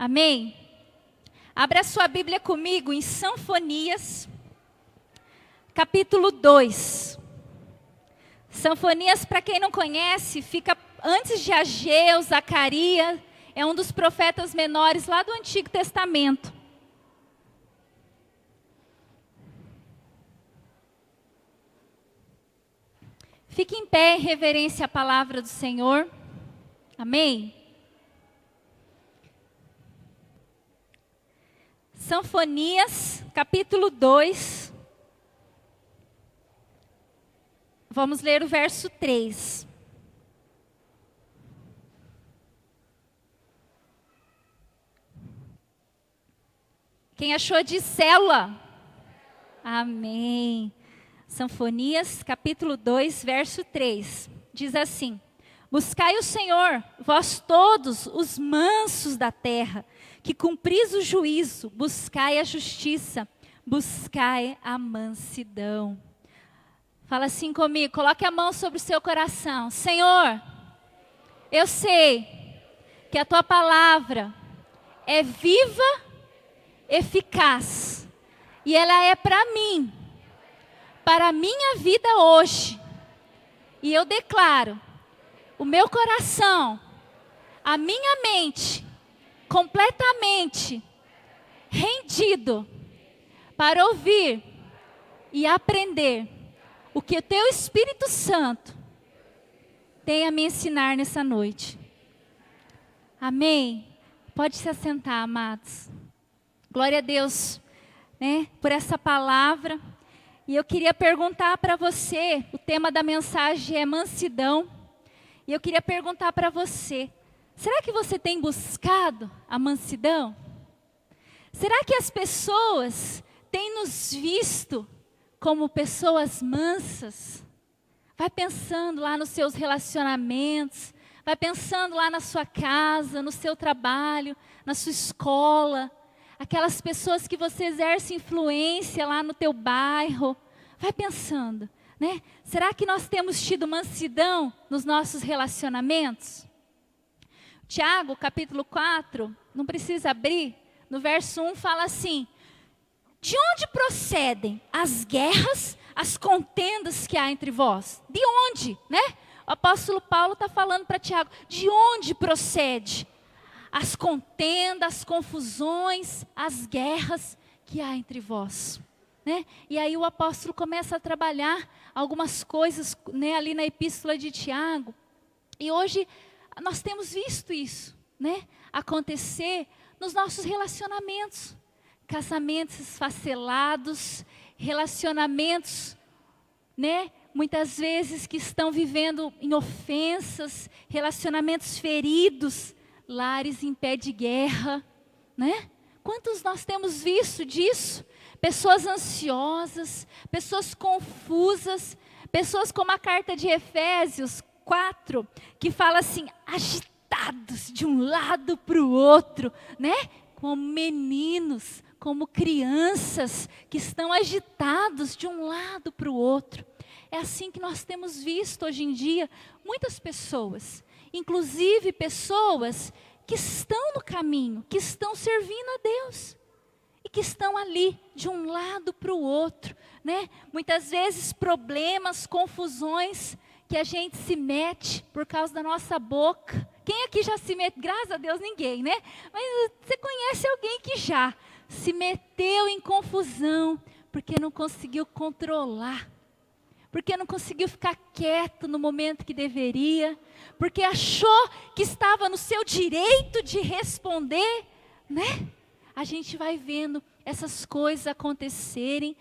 Amém? Abra sua Bíblia comigo em Sanfonias, capítulo 2. Sanfonias, para quem não conhece, fica antes de Ageu, Zacarias, é um dos profetas menores lá do Antigo Testamento. Fique em pé em reverência à palavra do Senhor. Amém? Sanfonias, capítulo 2. Vamos ler o verso 3. Quem achou de célula? Amém. Sanfonias, capítulo 2, verso 3. Diz assim: Buscai o Senhor, vós todos os mansos da terra, que cumpris o juízo, buscai a justiça, buscai a mansidão. Fala assim comigo, coloque a mão sobre o seu coração. Senhor, eu sei que a tua palavra é viva, eficaz, e ela é para mim, para a minha vida hoje. E eu declaro o meu coração, a minha mente, completamente rendido para ouvir e aprender o que o teu Espírito Santo tem a me ensinar nessa noite. Amém? Pode se assentar, amados. Glória a Deus, né, por essa palavra. E eu queria perguntar para você, o tema da mensagem é mansidão. E eu queria perguntar para você, será que você tem buscado a mansidão? Será que as pessoas têm nos visto como pessoas mansas? Vai pensando lá nos seus relacionamentos, vai pensando lá na sua casa, no seu trabalho, na sua escola, aquelas pessoas que você exerce influência lá no teu bairro. Vai pensando, né? Será que nós temos tido mansidão nos nossos relacionamentos? Tiago, capítulo 4, não precisa abrir, no verso 1 fala assim: de onde procedem as guerras, as contendas que há entre vós? De onde, né? O apóstolo Paulo está falando para Tiago, de onde procede as contendas, as confusões, as guerras que há entre vós? Né? E aí o apóstolo começa a trabalhar algumas coisas, né, ali na epístola de Tiago. E hoje nós temos visto isso, né, acontecer nos nossos relacionamentos. Casamentos esfacelados, relacionamentos, né, muitas vezes que estão vivendo em ofensas, relacionamentos feridos, lares em pé de guerra, né? Quantos nós temos visto disso? Pessoas ansiosas, pessoas confusas, pessoas como a carta de Efésios 4, que fala assim, agitados de um lado para o outro, né? Como meninos, como crianças que estão agitados de um lado para o outro. É assim que nós temos visto hoje em dia muitas pessoas, inclusive pessoas que estão no caminho, que estão servindo a Deus. E que estão ali, de um lado para o outro, né? Muitas vezes problemas, confusões, que a gente se mete por causa da nossa boca. Quem aqui já se mete? Graças a Deus ninguém, né? Mas você conhece alguém que já se meteu em confusão, porque não conseguiu controlar. Porque não conseguiu ficar quieto no momento que deveria. Porque achou que estava no seu direito de responder, né? A gente vai vendo essas coisas acontecerem,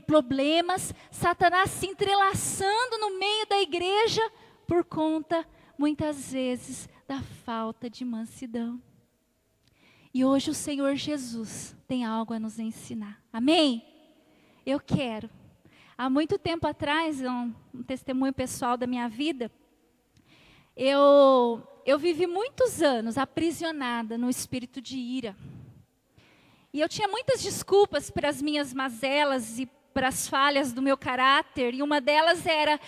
problemas, Satanás se entrelaçando no meio da igreja por conta, muitas vezes, da falta de mansidão. E hoje o Senhor Jesus tem algo a nos ensinar. Amém? Eu quero. Há muito tempo atrás, um testemunho pessoal da minha vida, eu vivi muitos anos aprisionada no espírito de ira. E eu tinha muitas desculpas para as minhas mazelas e para as falhas do meu caráter, e uma delas era: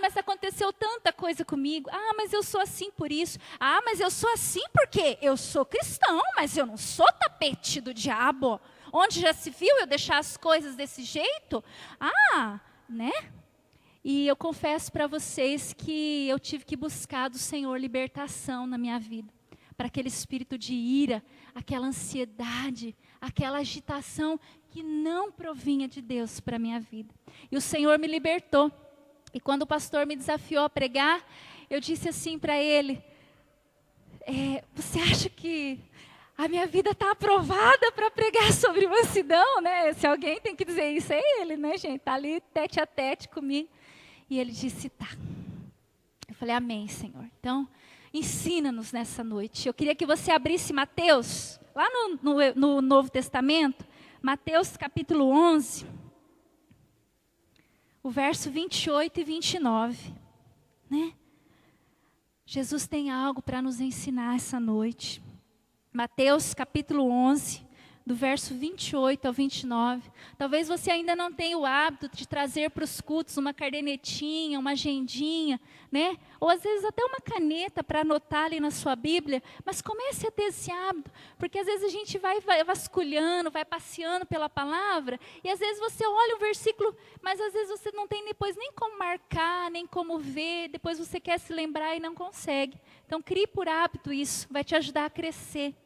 mas aconteceu tanta coisa comigo, mas eu sou assim por isso, mas eu sou assim porque eu sou cristão, mas eu não sou tapete do diabo. Onde já se viu eu deixar as coisas desse jeito? Né? E eu confesso para vocês que eu tive que buscar do Senhor libertação na minha vida, para aquele espírito de ira, aquela ansiedade, aquela agitação que não provinha de Deus para a minha vida. E o Senhor me libertou. E quando o pastor me desafiou a pregar, eu disse assim para ele: você acha que a minha vida está aprovada para pregar sobre mansidão, né? Se alguém tem que dizer isso é ele, né, gente? Está ali tete a tete comigo. E ele disse: tá. Eu falei: amém, Senhor. Então, ensina-nos nessa noite. Eu queria que você abrisse Mateus, lá no Novo Testamento, Mateus capítulo 11, o verso 28 e 29, né? Jesus tem algo para nos ensinar essa noite. Mateus capítulo 11, do verso 28 ao 29. Talvez você ainda não tenha o hábito de trazer para os cultos uma cadernetinha, uma agendinha, né? Ou às vezes até uma caneta para anotar ali na sua Bíblia. Mas comece a ter esse hábito, porque às vezes a gente vai vasculhando, vai passeando pela palavra, e às vezes você olha um versículo, mas às vezes você não tem depois nem como marcar, nem como ver, depois você quer se lembrar e não consegue. Então crie por hábito isso, vai te ajudar a crescer.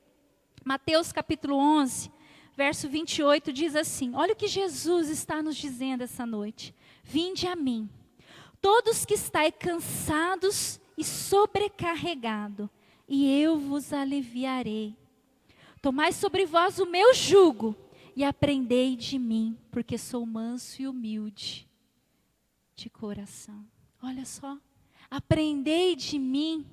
Mateus capítulo 11, verso 28 diz assim: olha o que Jesus está nos dizendo essa noite. Vinde a mim, todos que estáis cansados e sobrecarregados, e eu vos aliviarei. Tomai sobre vós o meu jugo e aprendei de mim, porque sou manso e humilde de coração. Olha só, aprendei de mim.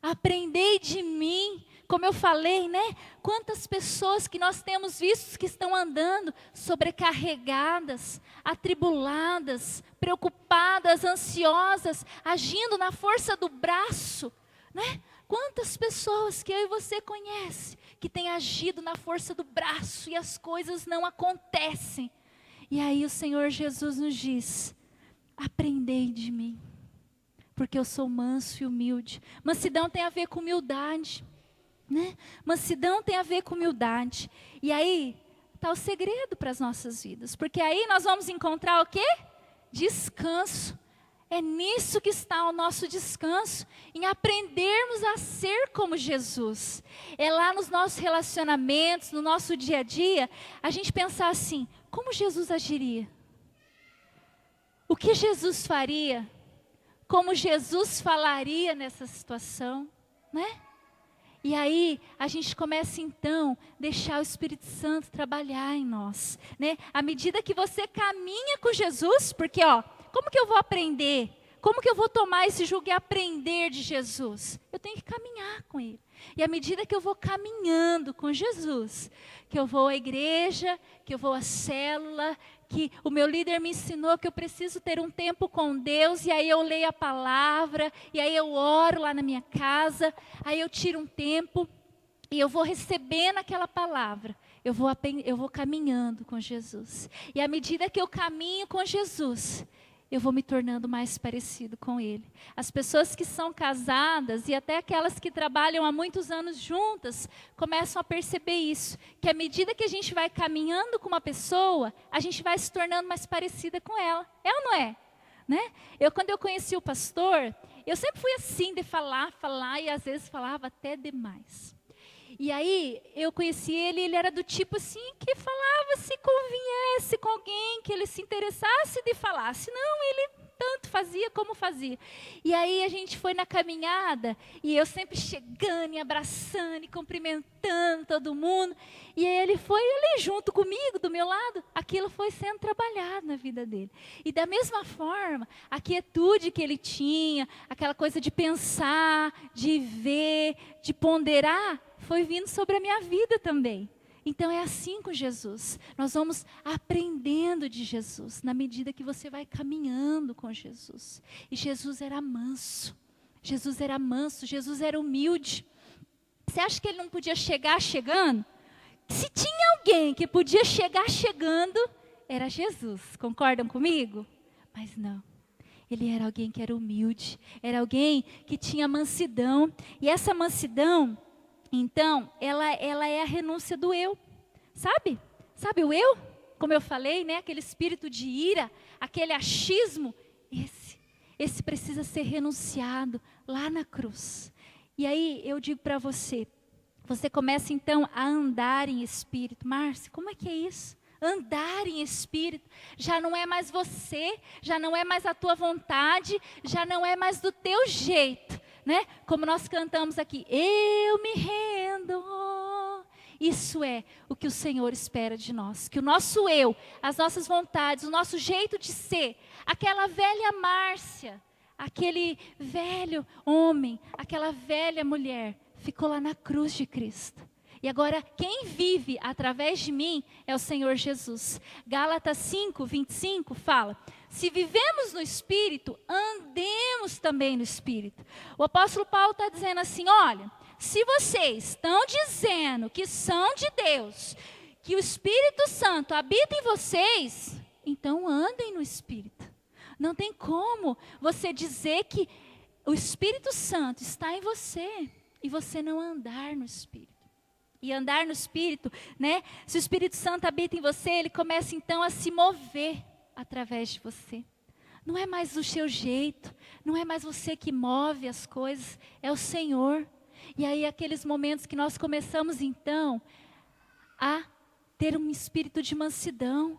Aprendei de mim. Como eu falei, né? Quantas pessoas que nós temos visto que estão andando sobrecarregadas, atribuladas, preocupadas, ansiosas, agindo na força do braço, né? Quantas pessoas que eu e você conhece que têm agido na força do braço e as coisas não acontecem. E aí o Senhor Jesus nos diz: aprendei de mim, porque eu sou manso e humilde. Mansidão tem a ver com humildade, né? Mansidão tem a ver com humildade. E aí está o segredo para as nossas vidas, porque aí nós vamos encontrar o quê? Descanso. É nisso que está o nosso descanso, em aprendermos a ser como Jesus. É lá nos nossos relacionamentos, no nosso dia a dia, a gente pensar assim: como Jesus agiria? O que Jesus faria? Como Jesus falaria nessa situação, né? E aí, a gente começa então a deixar o Espírito Santo trabalhar em nós, né? À medida que você caminha com Jesus, porque como que eu vou aprender? Como que eu vou tomar esse jugo e aprender de Jesus? Eu tenho que caminhar com Ele. E à medida que eu vou caminhando com Jesus, que eu vou à igreja, que eu vou à célula, que o meu líder me ensinou que eu preciso ter um tempo com Deus, e aí eu leio a palavra, e aí eu oro lá na minha casa, aí eu tiro um tempo, e eu vou recebendo aquela palavra, eu vou caminhando com Jesus. E à medida que eu caminho com Jesus, eu vou me tornando mais parecido com Ele. As pessoas que são casadas e até aquelas que trabalham há muitos anos juntas, começam a perceber isso, que à medida que a gente vai caminhando com uma pessoa, a gente vai se tornando mais parecida com ela. É ou não é? Né? Quando eu conheci o pastor, eu sempre fui assim, de falar, e às vezes falava até demais. E aí, eu conheci ele era do tipo assim, que falava se conviesse com alguém, que ele se interessasse de falar. Senão, ele tanto fazia como fazia. E aí, a gente foi na caminhada, e eu sempre chegando, e abraçando, e cumprimentando todo mundo. E aí, ele foi ali junto comigo, do meu lado. Aquilo foi sendo trabalhado na vida dele. E da mesma forma, a quietude que ele tinha, aquela coisa de pensar, de ver, de ponderar, foi vindo sobre a minha vida também. Então é assim com Jesus. Nós vamos aprendendo de Jesus, na medida que você vai caminhando com Jesus. E Jesus era manso. Jesus era manso, Jesus era humilde. Você acha que ele não podia chegar chegando? Se tinha alguém que podia chegar chegando, era Jesus, concordam comigo? Mas não, ele era alguém que era humilde, era alguém que tinha mansidão. E essa mansidão, então, ela é a renúncia do eu, sabe? Sabe o eu? Como eu falei, né? Aquele espírito de ira, aquele achismo, esse precisa ser renunciado lá na cruz. E aí eu digo para você, você começa então a andar em espírito. Márcia, como é que é isso? Andar em espírito, já não é mais você, já não é mais a tua vontade, já não é mais do teu jeito, né? Como nós cantamos aqui, eu me rendo. Isso é o que o Senhor espera de nós, que o nosso eu, as nossas vontades, o nosso jeito de ser, aquela velha Márcia, aquele velho homem, aquela velha mulher, ficou lá na cruz de Cristo. E agora, quem vive através de mim é o Senhor Jesus. Gálatas 5:25 fala, se vivemos no Espírito, andemos também no Espírito. O apóstolo Paulo está dizendo assim, olha, se vocês estão dizendo que são de Deus, que o Espírito Santo habita em vocês, então andem no Espírito. Não tem como você dizer que o Espírito Santo está em você e você não andar no Espírito. E andar no Espírito, né? Se o Espírito Santo habita em você, ele começa então a se mover através de você. Não é mais o seu jeito, não é mais você que move as coisas, é o Senhor. E aí aqueles momentos que nós começamos então a ter um espírito de mansidão,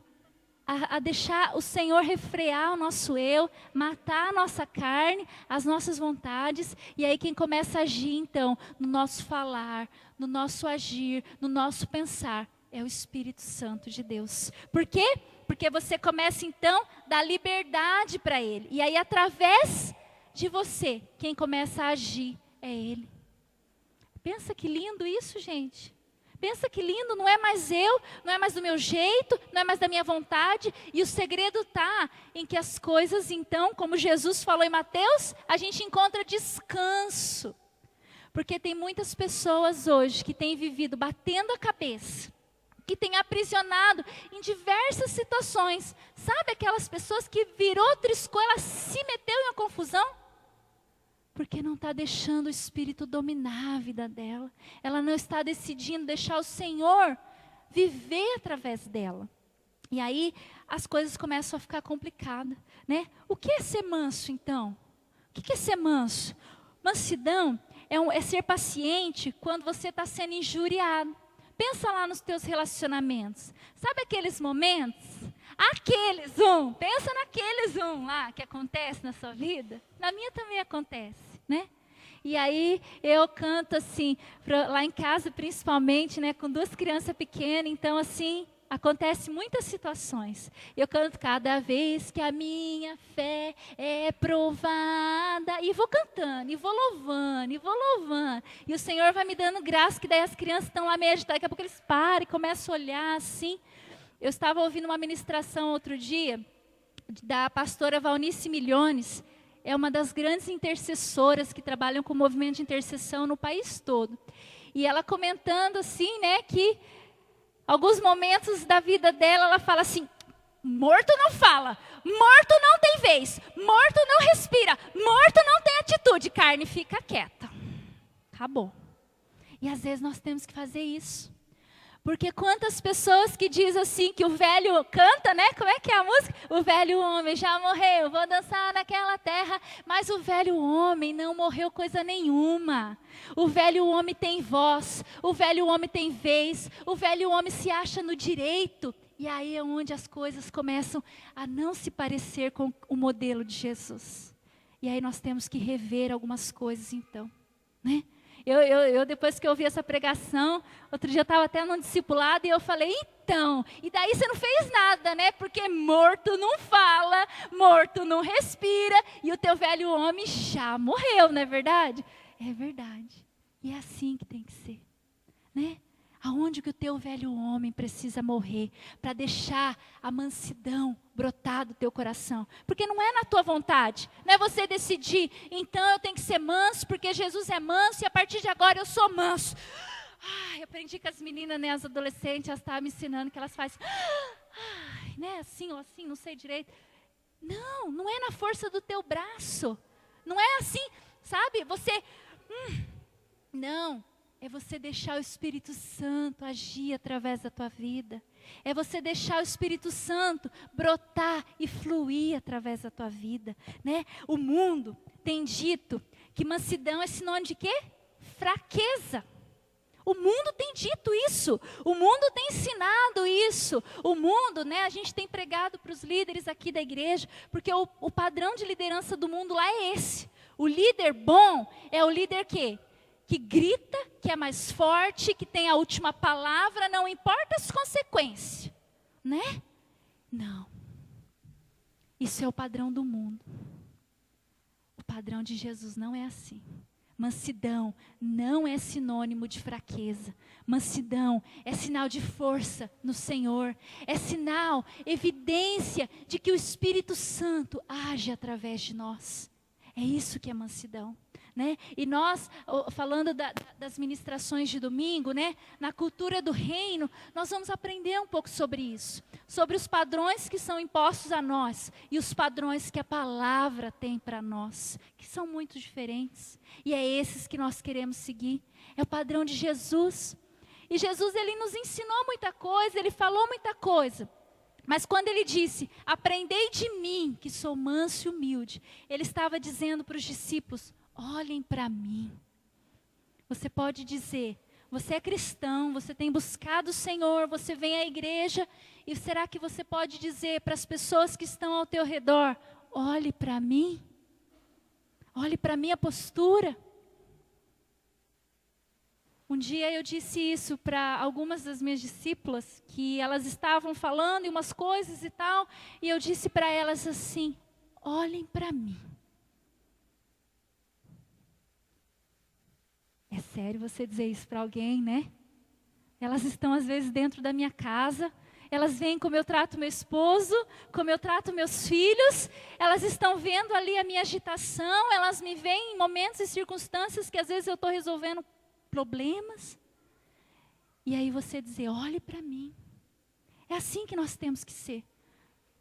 a deixar o Senhor refrear o nosso eu, matar a nossa carne, as nossas vontades. E aí quem começa a agir então no nosso falar, no nosso agir, no nosso pensar, é o Espírito Santo de Deus. Por quê? Porque você começa então a dar liberdade para Ele. E aí através de você, quem começa a agir é Ele. Pensa que lindo isso, gente. Pensa que lindo, não é mais eu, não é mais do meu jeito, não é mais da minha vontade. E o segredo está em que as coisas, então, como Jesus falou em Mateus, a gente encontra descanso. Porque tem muitas pessoas hoje que têm vivido batendo a cabeça, que têm aprisionado em diversas situações. Sabe aquelas pessoas que virou, triscou, ela se meteu em uma confusão? Porque não está deixando o Espírito dominar a vida dela. Ela não está decidindo deixar o Senhor viver através dela. E aí as coisas começam a ficar complicadas, né? O que é ser manso então? O que é ser manso? Mansidão é ser paciente quando você está sendo injuriado. Pensa lá nos teus relacionamentos. Sabe aqueles momentos? Pensa naqueles lá que acontece na sua vida. Na minha também acontece, né? E aí eu canto assim, lá em casa principalmente, né? Com 2 crianças pequenas, então assim, acontece muitas situações. Eu canto cada vez que a minha fé é provada. E vou cantando, e vou louvando, e vou louvando. E o Senhor vai me dando graça, que daí as crianças estão lá meio agitadas. Daqui a pouco eles param e começam a olhar assim. Eu estava ouvindo uma ministração outro dia, da pastora Valnice Milhones. É uma das grandes intercessoras que trabalham com o movimento de intercessão no país todo. E ela comentando assim, né, que alguns momentos da vida dela, ela fala assim, morto não fala, morto não tem vez, morto não respira, morto não tem atitude, carne fica quieta. Acabou. E às vezes nós temos que fazer isso. Porque quantas pessoas que dizem assim, que o velho canta, né? Como é que é a música? O velho homem já morreu, vou dançar naquela terra. Mas o velho homem não morreu coisa nenhuma. O velho homem tem voz, o velho homem tem vez, o velho homem se acha no direito. E aí é onde as coisas começam a não se parecer com o modelo de Jesus. E aí nós temos que rever algumas coisas então, né? Eu depois que eu ouvi essa pregação, outro dia eu estava até num discipulado e eu falei, então, e daí você não fez nada, né? Porque morto não fala, morto não respira, e o teu velho homem já morreu, não é verdade? É verdade. E é assim que tem que ser, né? Aonde que o teu velho homem precisa morrer para deixar a mansidão brotar do teu coração? Porque não é na tua vontade, não é você decidir, então eu tenho que ser manso porque Jesus é manso e a partir de agora eu sou manso. Eu aprendi com as meninas, né, as adolescentes, elas estavam me ensinando que elas fazem, né, assim ou assim, não sei direito. Não, não é na força do teu braço. Não é assim, sabe? Você, não. É você deixar o Espírito Santo agir através da tua vida. É você deixar o Espírito Santo brotar e fluir através da tua vida, né? O mundo tem dito que mansidão é sinônimo de quê? Fraqueza. O mundo tem dito isso. O mundo tem ensinado isso. O mundo, né? A gente tem pregado para os líderes aqui da igreja, porque o padrão de liderança do mundo lá é esse. O líder bom é o líder que grita, que é mais forte, que tem a última palavra, não importa as consequências, né? Não. Isso é o padrão do mundo. O padrão de Jesus não é assim. Mansidão não é sinônimo de fraqueza. Mansidão é sinal de força no Senhor. É sinal, evidência de que o Espírito Santo age através de nós. É isso que é mansidão. Né? E nós, falando das ministrações de domingo, né? Na cultura do reino, nós vamos aprender um pouco sobre isso. Sobre os padrões que são impostos a nós e os padrões que a palavra tem para nós, que são muito diferentes. E é esses que nós queremos seguir. É o padrão de Jesus. E Jesus, ele nos ensinou muita coisa, ele falou muita coisa. Mas quando ele disse, aprendei de mim, que sou manso e humilde, ele estava dizendo para os discípulos, olhem para mim. Você pode dizer, você é cristão, você tem buscado o Senhor, você vem à igreja, e será que você pode dizer para as pessoas que estão ao teu redor, olhe para mim, olhe para a minha postura. Um dia eu disse isso para algumas das minhas discípulas, que elas estavam falando umas coisas e tal, e eu disse para elas assim, olhem para mim. É sério você dizer isso para alguém, né? Elas estão às vezes dentro da minha casa, elas veem como eu trato meu esposo, como eu trato meus filhos, elas estão vendo ali a minha agitação, elas me veem em momentos e circunstâncias que às vezes eu estou resolvendo problemas. E aí você dizer, olhe para mim. É assim que nós temos que ser.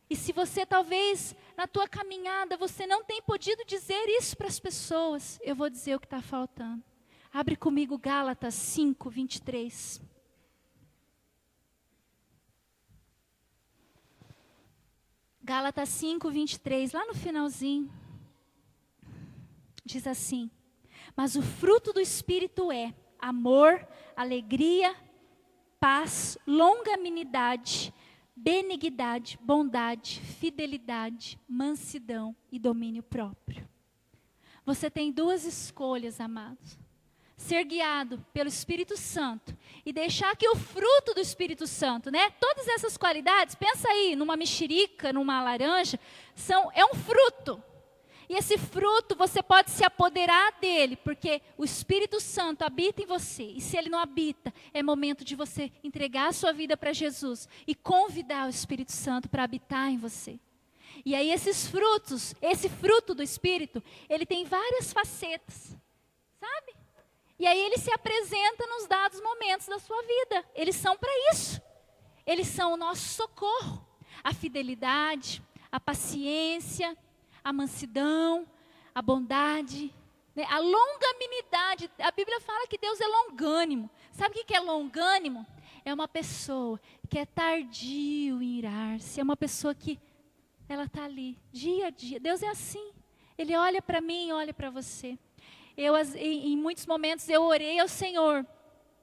E se você talvez, na tua caminhada, você não tem podido dizer isso para as pessoas, eu vou dizer o que está faltando. Abre comigo Gálatas 5, 23. Gálatas 5, 23, lá no finalzinho. Diz assim, mas o fruto do Espírito é amor, alegria, paz, longanimidade, benignidade, bondade, fidelidade, mansidão e domínio próprio. Você tem duas escolhas, amados. Ser guiado pelo Espírito Santo e deixar que o fruto do Espírito Santo, né? Todas essas qualidades, pensa aí, numa mexerica, numa laranja, é um fruto. E esse fruto, você pode se apoderar dele, porque o Espírito Santo habita em você. E se ele não habita, é momento de você entregar a sua vida para Jesus e convidar o Espírito Santo para habitar em você. E aí esses frutos, esse fruto do Espírito, ele tem várias facetas, sabe? E aí ele se apresenta nos dados momentos da sua vida. Eles são para isso. Eles são o nosso socorro. A fidelidade, a paciência, a mansidão, a bondade, né? A longanimidade. A Bíblia fala que Deus é longânimo. Sabe o que é longânimo? É uma pessoa que é tardio em irar-se. É uma pessoa que ela está ali, dia a dia. Deus é assim. Ele olha para mim, olha para você. Em muitos momentos eu orei ao Senhor.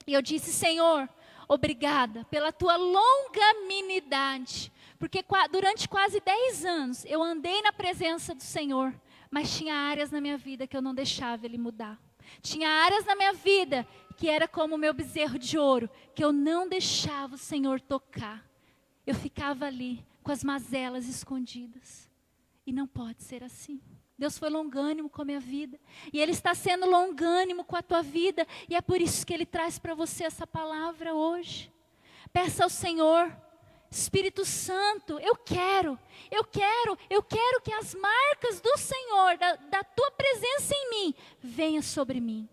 E eu disse, Senhor, obrigada pela tua longanimidade. Porque durante quase 10 anos eu andei na presença do Senhor. Mas tinha áreas na minha vida que eu não deixava Ele mudar. Tinha áreas na minha vida que era como o meu bezerro de ouro. Que eu não deixava o Senhor tocar. Eu ficava ali com as mazelas escondidas. E não pode ser assim. Deus foi longânimo com a minha vida. E Ele está sendo longânimo com a tua vida. E é por isso que Ele traz para você essa palavra hoje. Peça ao Senhor, Espírito Santo, eu quero que as marcas do Senhor, da tua presença em mim, venha sobre mim.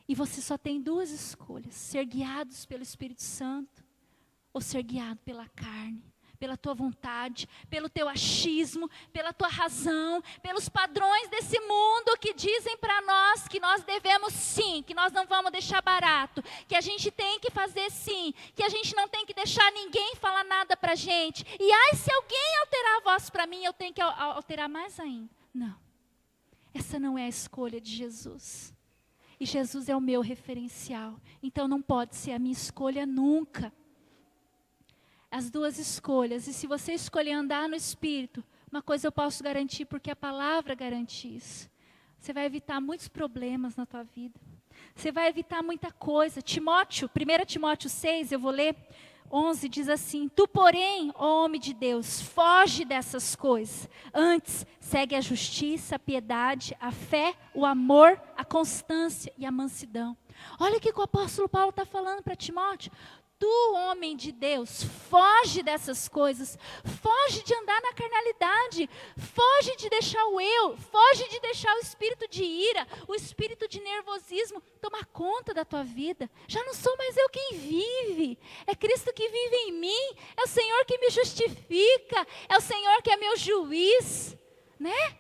E você só tem duas escolhas, ser guiados pelo Espírito Santo ou ser guiado pela carne, pela tua vontade, pelo teu achismo, pela tua razão, pelos padrões desse mundo que dizem para nós que nós devemos sim, que nós não vamos deixar barato, que a gente tem que fazer sim, que a gente não tem que deixar ninguém falar nada para a gente. E ai, se alguém alterar a voz para mim, eu tenho que alterar mais ainda. Não, essa não é a escolha de Jesus. E Jesus é o meu referencial, então não pode ser a minha escolha nunca. As duas escolhas, e se você escolher andar no Espírito, uma coisa eu posso garantir, porque a palavra garante isso. Você vai evitar muitos problemas na tua vida. Você vai evitar muita coisa. 1 Timóteo 6, eu vou ler, 11, diz assim: Tu, porém, ó homem de Deus, foge dessas coisas. Antes, segue a justiça, a piedade, a fé, o amor, a constância e a mansidão. Olha o que o apóstolo Paulo está falando para Timóteo. Tu, homem de Deus, foge dessas coisas, foge de andar na carnalidade, foge de deixar o eu, foge de deixar o espírito de ira, o espírito de nervosismo tomar conta da tua vida. Já não sou mais eu quem vive, é Cristo que vive em mim, é o Senhor que me justifica, é o Senhor que é meu juiz, né?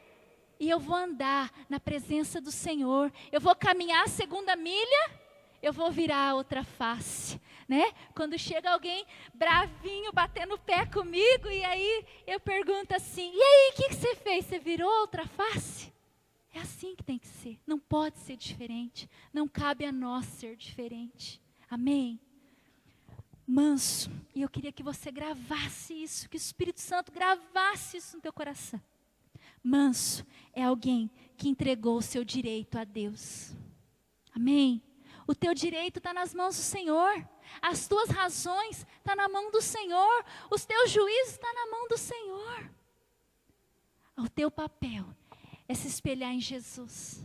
E eu vou andar na presença do Senhor, eu vou caminhar a segunda milha, eu vou virar a outra face, né? Quando chega alguém bravinho, batendo o pé comigo, e aí eu pergunto assim, e aí, o que você fez? Você virou outra face? É assim que tem que ser, não pode ser diferente, não cabe a nós ser diferente, amém? Manso, e eu queria que você gravasse isso, que o Espírito Santo gravasse isso no teu coração. Manso é alguém que entregou o seu direito a Deus, amém? O teu direito está nas mãos do Senhor. As tuas razões estão na mão do Senhor. Os teus juízos estão na mão do Senhor. O teu papel é se espelhar em Jesus.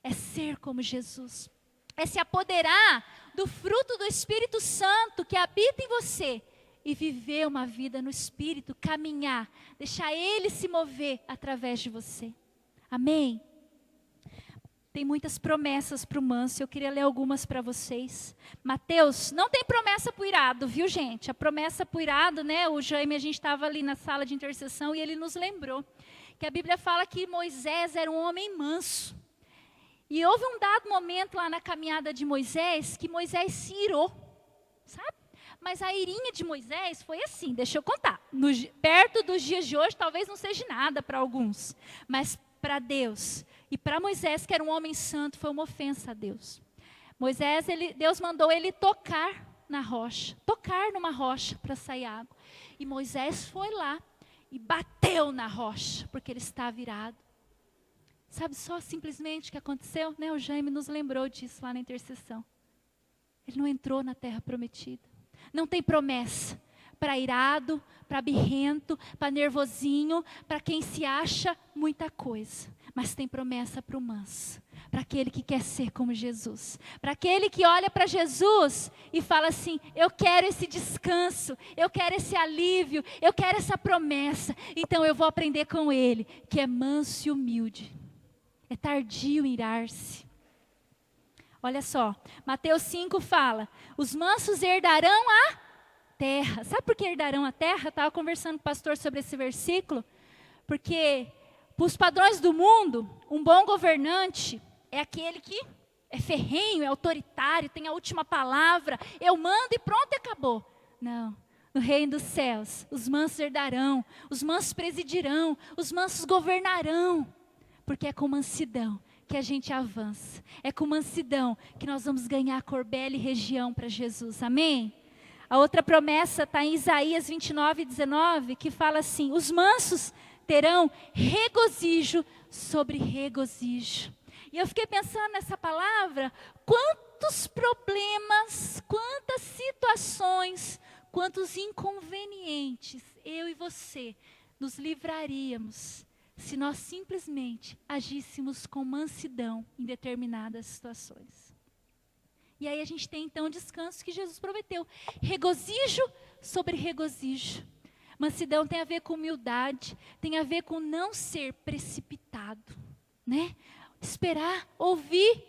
É ser como Jesus. É se apoderar do fruto do Espírito Santo que habita em você. E viver uma vida no Espírito, caminhar. Deixar Ele se mover através de você. Amém? Tem muitas promessas para o manso, eu queria ler algumas para vocês. Mateus, não tem promessa para o irado, viu gente? A promessa para o irado, né? O Jaime, a gente estava ali na sala de intercessão e ele nos lembrou que a Bíblia fala que Moisés era um homem manso. E houve um dado momento lá na caminhada de Moisés que Moisés se irou, sabe? Mas a irinha de Moisés foi assim, deixa eu contar. Perto dos dias de hoje talvez não seja nada para alguns, mas para Deus e para Moisés, que era um homem santo, foi uma ofensa a Deus. Deus mandou ele tocar na rocha, tocar numa rocha para sair água. E Moisés foi lá e bateu na rocha, porque ele estava irado. Sabe só simplesmente o que aconteceu? Né? O Jaime nos lembrou disso lá na intercessão. Ele não entrou na terra prometida. Não tem promessa para irado, para birrento, para nervosinho, para quem se acha muita coisa. Mas tem promessa para o manso, para aquele que quer ser como Jesus, para aquele que olha para Jesus e fala assim, eu quero esse descanso, eu quero esse alívio, eu quero essa promessa, então eu vou aprender com ele, que é manso e humilde, é tardio em irar-se. Olha só, Mateus 5 fala, os mansos herdarão a terra. Sabe por que herdarão a terra? Eu estava conversando com o pastor sobre esse versículo, porque para os padrões do mundo, um bom governante é aquele que é ferrenho, é autoritário, tem a última palavra, eu mando e pronto, e acabou. Não, no reino dos céus, os mansos herdarão, os mansos presidirão, os mansos governarão, porque é com mansidão que a gente avança, é com mansidão que nós vamos ganhar Corbela e região para Jesus, amém? A outra promessa está em Isaías 29:19, que fala assim, os mansos terão regozijo sobre regozijo. E eu fiquei pensando nessa palavra, quantos problemas, quantas situações, quantos inconvenientes eu e você nos livraríamos se nós simplesmente agíssemos com mansidão em determinadas situações. E aí a gente tem então o descanso que Jesus prometeu, regozijo sobre regozijo. Mansidão tem a ver com humildade, tem a ver com não ser precipitado, né? Esperar, ouvir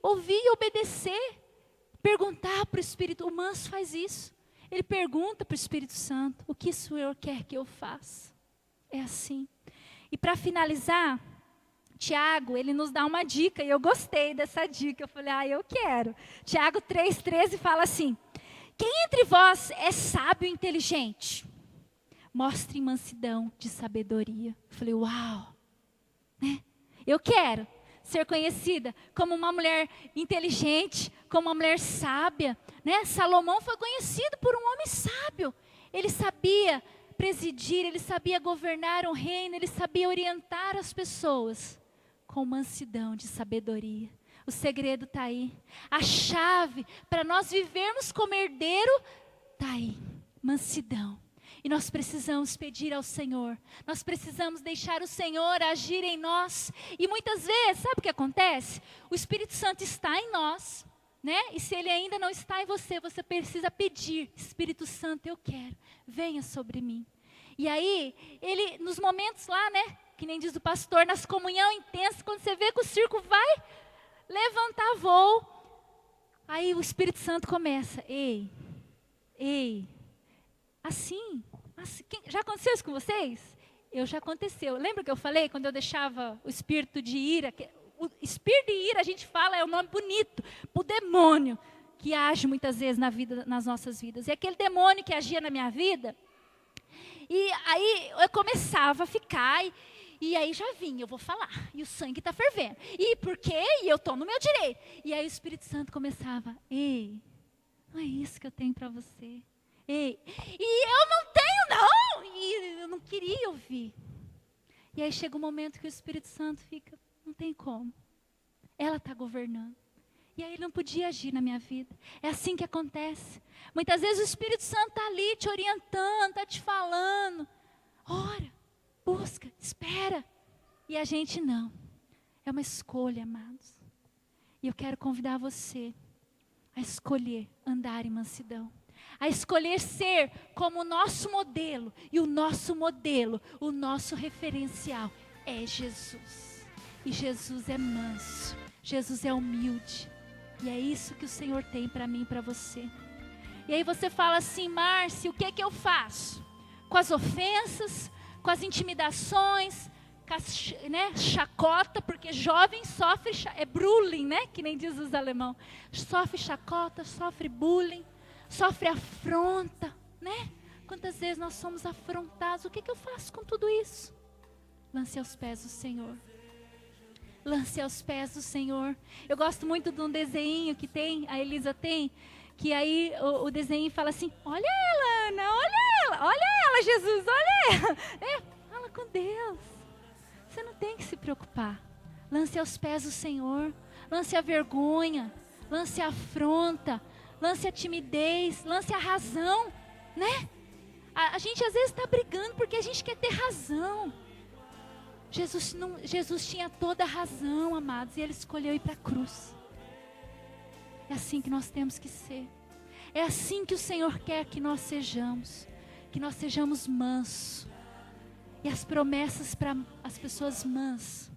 e obedecer, perguntar para o Espírito. O manso faz isso, Ele pergunta para o Espírito Santo, o que o Senhor quer que eu faça? É assim. E para finalizar, Tiago, ele nos dá uma dica, e eu gostei dessa dica. Eu falei, eu quero. Tiago 3,13 fala assim, quem entre vós é sábio e inteligente? Mostre mansidão de sabedoria. Eu falei, uau, né? Eu quero ser conhecida como uma mulher inteligente, como uma mulher sábia, né? Salomão foi conhecido por um homem sábio. Ele sabia presidir, ele sabia governar um reino, ele sabia orientar as pessoas com mansidão de sabedoria. O segredo está aí. A chave para nós vivermos como herdeiro está aí. Mansidão. E nós precisamos pedir ao Senhor. Nós precisamos deixar o Senhor agir em nós. E muitas vezes, sabe o que acontece? O Espírito Santo está em nós, né? E se ele ainda não está em você, você precisa pedir. Espírito Santo, eu quero. Venha sobre mim. E aí, ele, nos momentos lá, né? Que nem diz o pastor, nas comunhão intensa, quando você vê que o circo vai levantar voo, aí o Espírito Santo começa, ei, assim, já aconteceu isso com vocês? Já aconteceu. Lembra que eu falei quando eu deixava o espírito de ira? O espírito de ira, a gente fala, é um nome bonito, para o demônio que age muitas vezes nas nossas vidas. E aquele demônio que agia na minha vida, e aí eu começava a ficar, e aí já vinha, eu vou falar, e o sangue está fervendo. E por quê? E eu estou no meu direito. E aí o Espírito Santo começava, ei, não é isso que eu tenho para você. Ei, e eu não tenho não, e eu não queria ouvir. E aí chega um momento que o Espírito Santo fica, não tem como. Ela está governando. E aí ele não podia agir na minha vida. É assim que acontece. Muitas vezes o Espírito Santo está ali te orientando, está te falando. Ora, busca, espera. E a gente não. É uma escolha, amados. E eu quero convidar você a escolher andar em mansidão. A escolher ser como o nosso modelo. E o nosso modelo, o nosso referencial é Jesus. E Jesus é manso. Jesus é humilde. E é isso que o Senhor tem para mim e para você. E aí você fala assim, Márcia, o que é que eu faço? Com as ofensas, com as intimidações, com as, né, chacota, porque jovem sofre, é bullying, né? Que nem diz os alemão. Sofre chacota, sofre bullying, sofre afronta, né? Quantas vezes nós somos afrontados? O que é que eu faço com tudo isso? Lance aos pés do Senhor. Lance aos pés do Senhor. Eu gosto muito de um desenho que tem, a Elisa tem, que aí o desenho fala assim, olha ela, Ana, olha ela, Jesus, olha ela. Fala com Deus. Você não tem que se preocupar. Lance aos pés do Senhor. Lance a vergonha, lance a afronta, lance a timidez, lance a razão, né? A gente às vezes está brigando porque a gente quer ter razão. Jesus tinha toda a razão, amados, e Ele escolheu ir para a cruz. É assim que nós temos que ser. É assim que o Senhor quer que nós sejamos mansos. E as promessas para as pessoas mansas